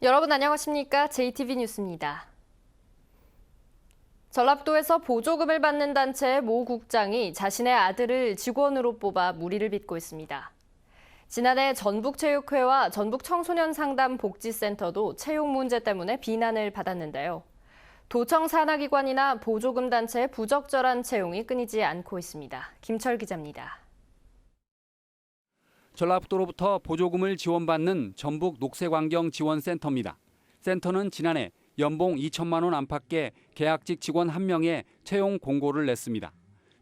여러분 안녕하십니까? JTB 뉴스입니다. 전라북도에서 보조금을 받는 단체의 모 국장이 자신의 아들을 직원으로 뽑아 무리를 빚고 있습니다. 지난해 전북체육회와 전북청소년상담복지센터도 채용 문제 때문에 비난을 받았는데요. 도청 산하기관이나 보조금 단체의 부적절한 채용이 끊이지 않고 있습니다. 김철 기자입니다. 전라북도로부터 보조금을 지원받는 전북 녹색환경지원센터입니다. 센터는 지난해 연봉 2천만 원 안팎의 계약직 직원 1명의 채용 공고를 냈습니다.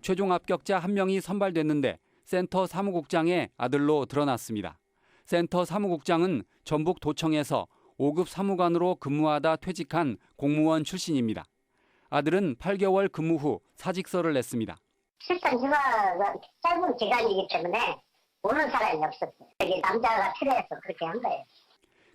최종 합격자 1명이 선발됐는데 센터 사무국장의 아들로 드러났습니다. 센터 사무국장은 전북도청에서 5급 사무관으로 근무하다 퇴직한 공무원 출신입니다. 아들은 8개월 근무 후 사직서를 냈습니다. 출산 휴가가 짧은 기간이기 때문에 오는 사람이 없었어요. 이게 남자가 필요해서 그렇게 한 거예요.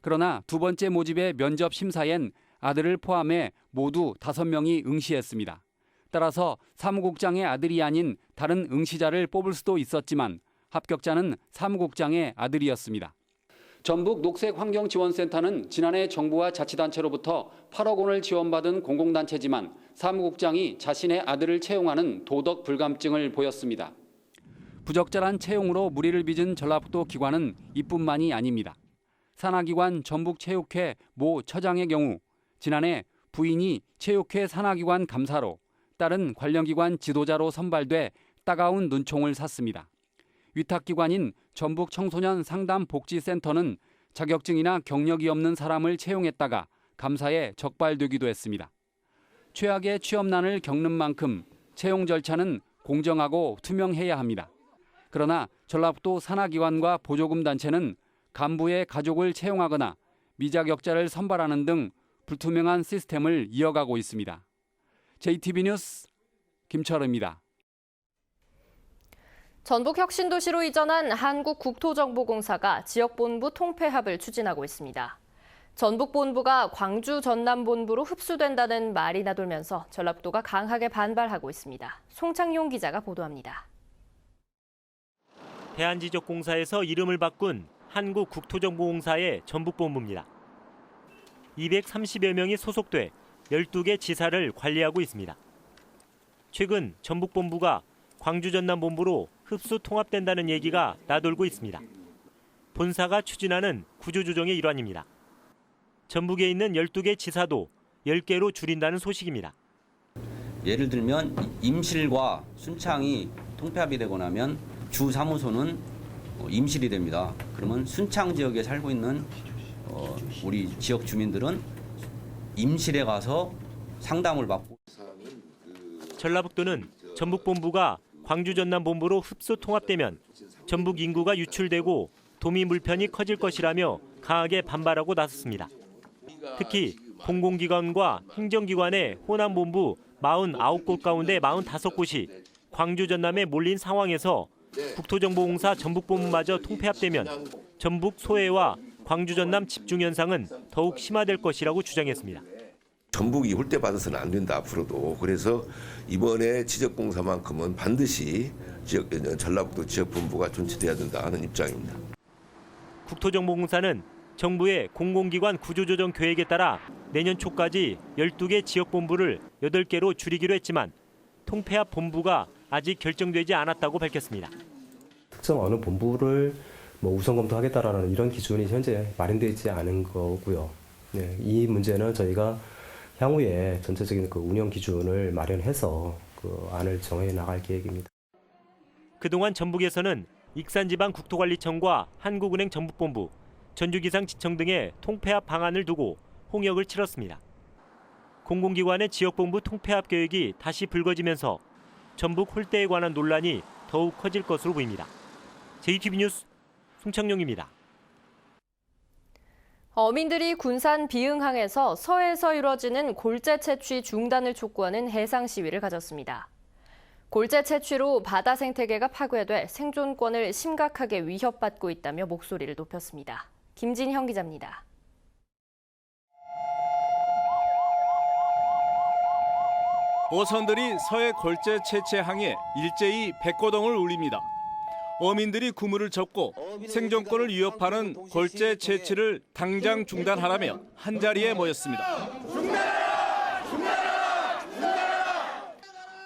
그러나 두 번째 모집의 면접 심사엔 아들을 포함해 모두 5명이 응시했습니다. 따라서 사무국장의 아들이 아닌 다른 응시자를 뽑을 수도 있었지만 합격자는 사무국장의 아들이었습니다. 전북 녹색환경지원센터는 지난해 정부와 자치단체로부터 8억 원을 지원받은 공공단체지만 사무국장이 자신의 아들을 채용하는 도덕 불감증을 보였습니다. 부적절한 채용으로 무리를 빚은 전라북도 기관은 이뿐만이 아닙니다. 산하기관 전북체육회 모 처장의 경우 지난해 부인이 체육회 산하기관 감사로 딸은 관련기관 지도자로 선발돼 따가운 눈총을 샀습니다. 위탁기관인 전북청소년상담복지센터는 자격증이나 경력이 없는 사람을 채용했다가 감사에 적발되기도 했습니다. 최악의 취업난을 겪는 만큼 채용 절차는 공정하고 투명해야 합니다. 그러나 전라북도 산하기관과 보조금 단체는 간부의 가족을 채용하거나 미자격자를 선발하는 등 불투명한 시스템을 이어가고 있습니다. JTB 뉴스 김철우입니다. 전북혁신도시로 이전한 한국국토정보공사가 지역본부 통폐합을 추진하고 있습니다. 전북본부가 광주 전남본부로 흡수된다는 말이 나돌면서 전라북도가 강하게 반발하고 있습니다. 송창용 기자가 보도합니다. 대한지적공사에서 이름을 바꾼 한국국토정보공사의 전북본부입니다. 230여 명이 소속돼 12개 지사를 관리하고 있습니다. 최근 전북본부가 광주 전남본부로 흡수 통합된다는 얘기가 나돌고 있습니다. 본사가 추진하는 구조조정의 일환입니다. 전북에 있는 12개 지사도 10개로 줄인다는 소식입니다. 예를 들면 임실과 순창이 통폐합이 되고 나면 주 사무소는 임실이 됩니다. 그러면 순창 지역에 살고 있는 우리 지역 주민들은 임실에 가서 상담을 받고. 전라북도는 전북본부가 광주 전남본부로 흡수 통합되면 전북 인구가 유출되고 도미 물편이 커질 것이라며 강하게 반발하고 나섰습니다. 특히 공공기관과 행정기관의 호남본부 49곳 가운데 45곳이 광주 전남에 몰린 상황에서 국토정보공사 전북본부마저 통폐합되면 전북 소외와 광주 전남 집중 현상은 더욱 심화될 것이라고 주장했습니다. 전북이 홀대받아서는 안 된다 앞으로도. 그래서 이번에 지적공사만큼은 반드시 전라북도 지역본부가 존치돼야 된다 하는 입장입니다. 국토정보공사는 정부의 공공기관 구조조정 계획에 따라 내년 초까지 12개 지역본부를 8개로 줄이기로 했지만 통폐합 본부가 아직 결정되지 않았다고 밝혔습니다. 특정 어느 본부를 우선 검토하겠다라는 이런 기준이 현재 마련되어 있지 않은 거고요. 네, 이 문제는 저희가 향후에 전체적인 운영 기준을 마련해서 안을 정해 나갈 계획입니다. 그동안 전북에서는 익산지방국토관리청과 한국은행 전북본부, 전주기상지청 등의 통폐합 방안을 두고 홍역을 치렀습니다. 공공기관의 지역본부 통폐합 계획이 다시 불거지면서 전북 홀대에 관한 논란이 더욱 커질 것으로 보입니다. JTB 뉴스 송창용입니다. 어민들이 군산 비흥항에서 서해에서 이뤄지는 골재 채취 중단을 촉구하는 해상 시위를 가졌습니다. 골재 채취로 바다 생태계가 파괴돼 생존권을 심각하게 위협받고 있다며 목소리를 높였습니다. 김진형 기자입니다. 어선들이 서해 골재 채취항에 일제히 백고동을 울립니다. 어민들이 구물을 접고 생존권을 위협하는 골재 채취를 당장 중단하라며 한자리에 모였습니다.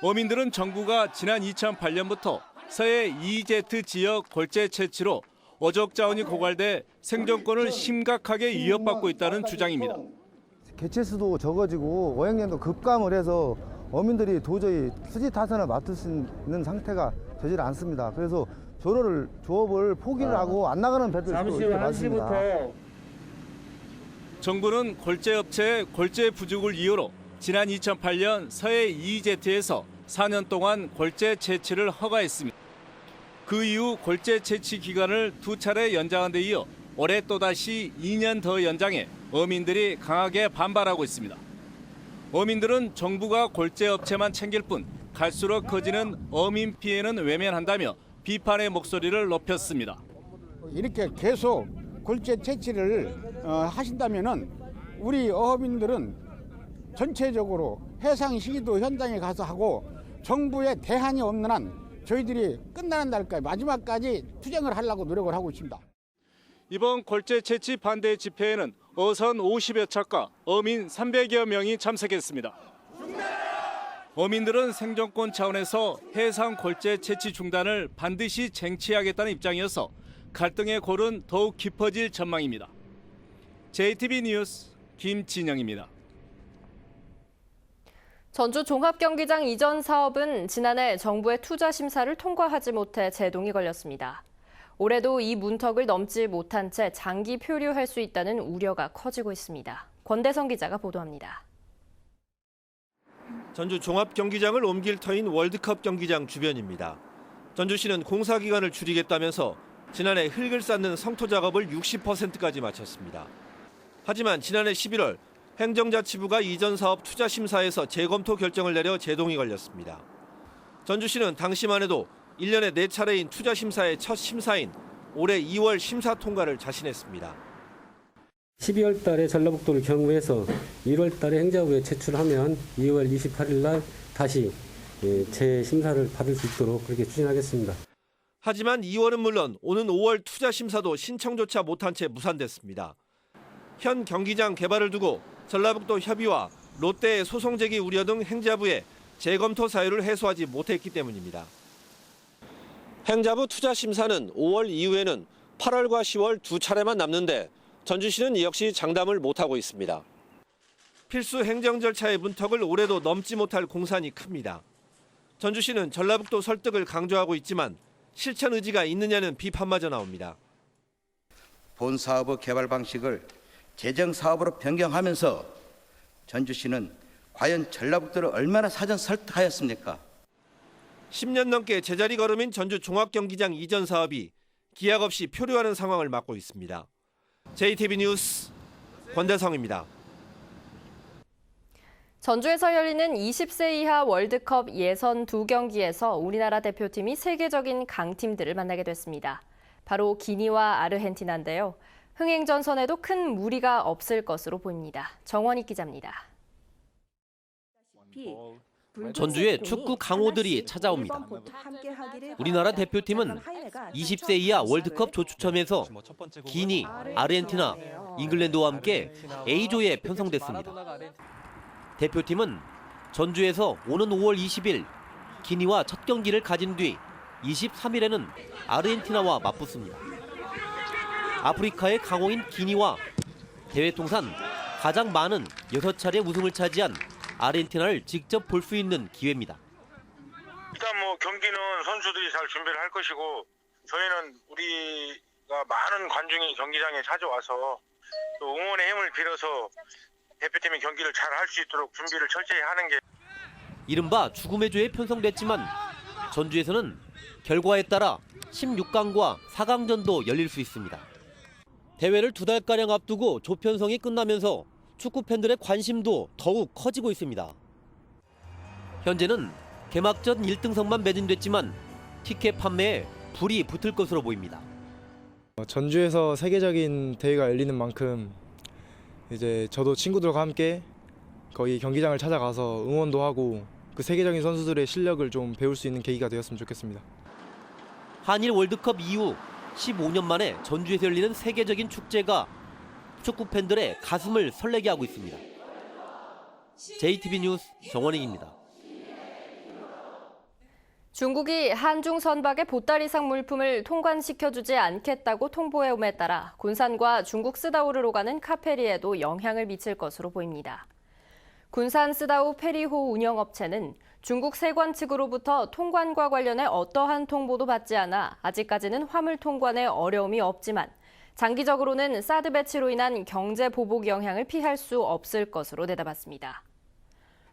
어민들은 정부가 지난 2008년부터 서해 EEZ 지역 골재 채취로 어족 자원이 고갈돼 생존권을 심각하게 위협받고 있다는 주장입니다. 개체수도 적어지고 어획량도 급감을 해서 어민들이 도저히 수지 타산을 맡을 수 있는 상태가 되질 않습니다. 그래서 조업을 포기를 하고 안 나가는 배들도 이렇게 많습니다. 정부는 골재업체의 골재 부족을 이유로 지난 2008년 서해 EEZ에서 4년 동안 골재 채취를 허가했습니다. 그 이후 골재 채취 기간을 2차례 연장한 데 이어 올해 또다시 2년 더 연장해 어민들이 강하게 반발하고 있습니다. 어민들은 정부가 골재업체만 챙길 뿐 갈수록 커지는 어민 피해는 외면한다며 비판의 목소리를 높였습니다. 이렇게 계속 골재 채취를 하신다면은 우리 어민들은 전체적으로 해상 시기도 현장에 가서 하고 정부의 대안이 없는 한 저희들이 끝나는 날까지 마지막까지 투쟁을 하려고 노력을 하고 있습니다. 이번 골재 채취 반대 집회에는 어선 50여 척과 어민 300여 명이 참석했습니다. 어민들은 생존권 차원에서 해상 골재 채취 중단을 반드시 쟁취하겠다는 입장이어서 갈등의 골은 더욱 깊어질 전망입니다. JTB 뉴스 김진영입니다. 전주 종합경기장 이전 사업은 지난해 정부의 투자 심사를 통과하지 못해 제동이 걸렸습니다. 올해도 이 문턱을 넘지 못한 채 장기 표류할 수 있다는 우려가 커지고 있습니다. 권대성 기자가 보도합니다. 전주 종합경기장을 옮길 터인 월드컵 경기장 주변입니다. 전주시는 공사기간을 줄이겠다면서 지난해 흙을 쌓는 성토 작업을 60%까지 마쳤습니다. 하지만 지난해 11월 행정자치부가 이전 사업 투자 심사에서 재검토 결정을 내려 제동이 걸렸습니다. 전주시는 당시만 해도 1년에 4차례인 투자 심사의 첫 심사인 올해 2월 심사 통과를 자신했습니다. 12월 달에 전라북도를 경우해서 1월 달에 행자부에 제출하면 2월 28일 날 다시 재심사를 받을 수 있도록 그렇게 추진하겠습니다. 하지만 2월은 물론 오는 5월 투자 심사도 신청조차 못한 채 무산됐습니다. 현 경기장 개발을 두고 전라북도 협의와 롯데의 소송 제기 우려 등 행자부에 재검토 사유를 해소하지 못했기 때문입니다. 행자부 투자 심사는 5월 이후에는 8월과 10월 두 차례만 남는데 전주시는 역시 장담을 못하고 있습니다. 필수 행정 절차의 문턱을 올해도 넘지 못할 공산이 큽니다. 전주시는 전라북도 설득을 강조하고 있지만 실천 의지가 있느냐는 비판마저 나옵니다. 본 사업의 개발 방식을 재정 사업으로 변경하면서 전주시는 과연 전라북도를 얼마나 사전 설득하였습니까? 10년 넘게 제자리 걸음인 전주 종합경기장 이전 사업이 기약 없이 표류하는 상황을 맞고 있습니다. JTB 뉴스 권대성입니다. 전주에서 열리는 20세 이하 월드컵 예선 2경기에서 우리나라 대표팀이 세계적인 강팀들을 만나게 됐습니다. 바로 기니와 아르헨티나인데요. 흥행전선에도 큰 무리가 없을 것으로 보입니다. 정원익 기자입니다. 전주에 축구 강호들이 찾아옵니다. 우리나라 대표팀은 20세 이하 월드컵 조추첨에서 기니, 아르헨티나, 잉글랜드와 함께 A조에 편성됐습니다. 대표팀은 전주에서 오는 5월 20일 기니와 첫 경기를 가진 뒤 23일에는 아르헨티나와 맞붙습니다. 아프리카의 강호인 기니와 대회 통산 가장 많은 6차례 우승을 차지한 아르헨티나를 직접 볼 수 있는 기회입니다. 일단 경기는 선수들이 잘 준비를 할 것이고 저희는 우리가 많은 관중이 경기장에 찾아와서 또 응원의 힘을 빌어서 대표팀이 경기를 잘 할 수 있도록 준비를 철저히 하는 게 이른바 죽음의 조에 편성됐지만 전주에서는 결과에 따라 16강과 4강전도 열릴 수 있습니다. 대회를 2달가량 앞두고 조편성이 끝나면서 축구 팬들의 관심도 더욱 커지고 있습니다. 현재는 개막전 1등석만 매진됐지만 티켓 판매에 불이 붙을 것으로 보입니다. 전주에서 세계적인 대회가 열리는 만큼 이제 저도 친구들과 함께 거기 경기장을 찾아가서 응원도 하고 그 세계적인 선수들의 실력을 좀 배울 수 있는 계기가 되었으면 좋겠습니다. 한일 월드컵 이후 15년 만에 전주에서 열리는 세계적인 축제가 축구 팬들의 가슴을 설레게 하고 있습니다. JTB 뉴스 정원익입니다. 중국이 한중 선박의 보따리상 물품을 통관시켜주지 않겠다고 통보해옴에 따라 군산과 중국 쓰다오르로 가는 카페리에도 영향을 미칠 것으로 보입니다. 군산 쓰다오 페리호 운영업체는 중국 세관 측으로부터 통관과 관련해 어떠한 통보도 받지 않아 아직까지는 화물 통관에 어려움이 없지만 장기적으로는 사드 배치로 인한 경제 보복 영향을 피할 수 없을 것으로 내다봤습니다.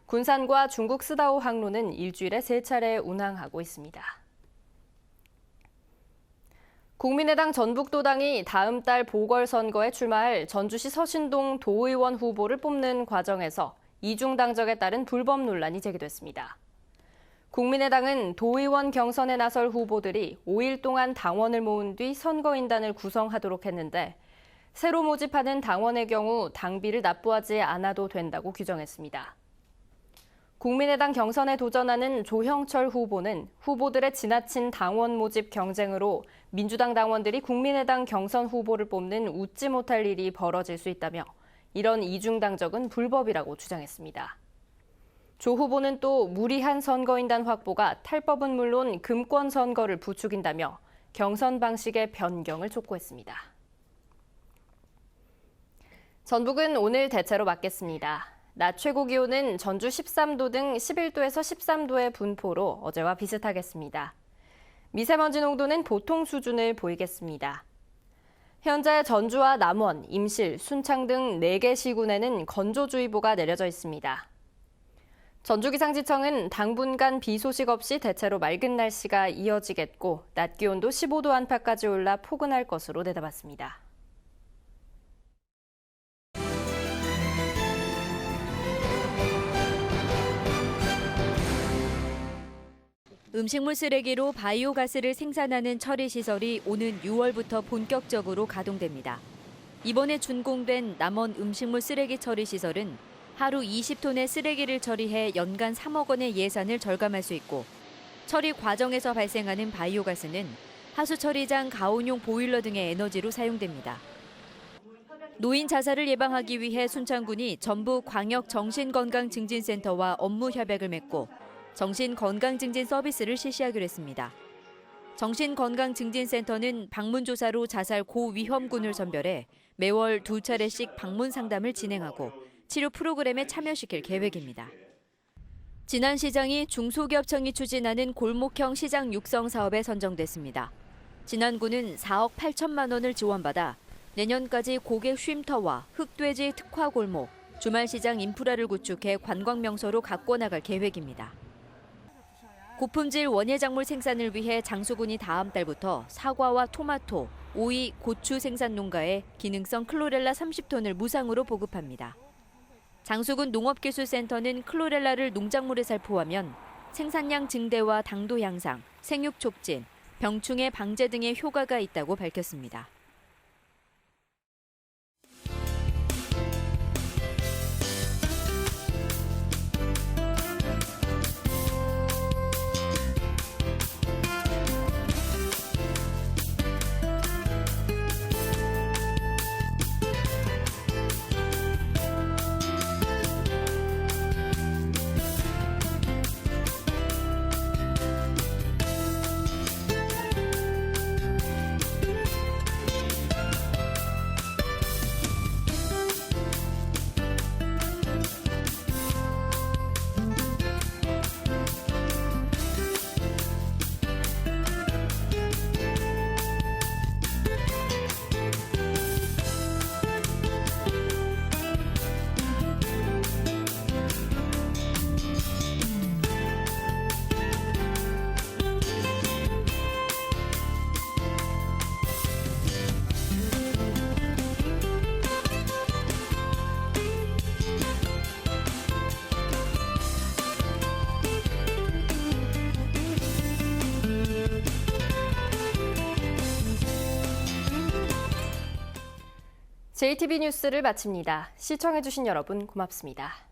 군산과 중국 쓰다오 항로는 일주일에 3차례 운항하고 있습니다. 국민의당 전북도당이 다음 달 보궐선거에 출마할 전주시 서신동 도의원 후보를 뽑는 과정에서 이중당적에 따른 불법 논란이 제기됐습니다. 국민의당은 도의원 경선에 나설 후보들이 5일 동안 당원을 모은 뒤 선거인단을 구성하도록 했는데 새로 모집하는 당원의 경우 당비를 납부하지 않아도 된다고 규정했습니다. 국민의당 경선에 도전하는 조형철 후보는 후보들의 지나친 당원 모집 경쟁으로 민주당 당원들이 국민의당 경선 후보를 뽑는 웃지 못할 일이 벌어질 수 있다며 이런 이중당적은 불법이라고 주장했습니다. 조 후보는 또 무리한 선거인단 확보가 탈법은 물론 금권 선거를 부추긴다며 경선 방식의 변경을 촉구했습니다. 전북은 오늘 대체로 맑겠습니다. 낮 최고 기온은 전주 13도 등 11도에서 13도의 분포로 어제와 비슷하겠습니다. 미세먼지 농도는 보통 수준을 보이겠습니다. 현재 전주와 남원, 임실, 순창 등 4개 시군에는 건조주의보가 내려져 있습니다. 전주기상지청은 당분간 비 소식 없이 대체로 맑은 날씨가 이어지겠고 낮 기온도 15도 안팎까지 올라 포근할 것으로 내다봤습니다. 음식물 쓰레기로 바이오가스를 생산하는 처리 시설이 오는 6월부터 본격적으로 가동됩니다. 이번에 준공된 남원 음식물 쓰레기 처리 시설은 하루 20톤의 쓰레기를 처리해 연간 3억 원의 예산을 절감할 수 있고 처리 과정에서 발생하는 바이오가스는 하수 처리장 가온용 보일러 등의 에너지로 사용됩니다. 노인 자살을 예방하기 위해 순창군이 전북 광역정신건강증진센터와 업무 협약을 맺고 정신건강증진 서비스를 실시하기로 했습니다. 정신건강증진센터는 방문조사로 자살 고위험군을 선별해 매월 2차례씩 방문 상담을 진행하고 치료 프로그램에 참여시킬 계획입니다. 진안시장이 중소기업청이 추진하는 골목형 시장 육성 사업에 선정됐습니다. 진안군은 4억 8천만 원을 지원받아 내년까지 고객 쉼터와 흑돼지 특화 골목, 주말시장 인프라를 구축해 관광명소로 가꿔 나갈 계획입니다. 고품질 원예작물 생산을 위해 장수군이 다음 달부터 사과와 토마토, 오이, 고추 생산 농가에 기능성 클로렐라 30톤을 무상으로 보급합니다. 장수군 농업기술센터는 클로렐라를 농작물에 살포하면 생산량 증대와 당도 향상, 생육 촉진, 병충해 방제 등의 효과가 있다고 밝혔습니다. JTB 뉴스를 마칩니다. 시청해주신 여러분 고맙습니다.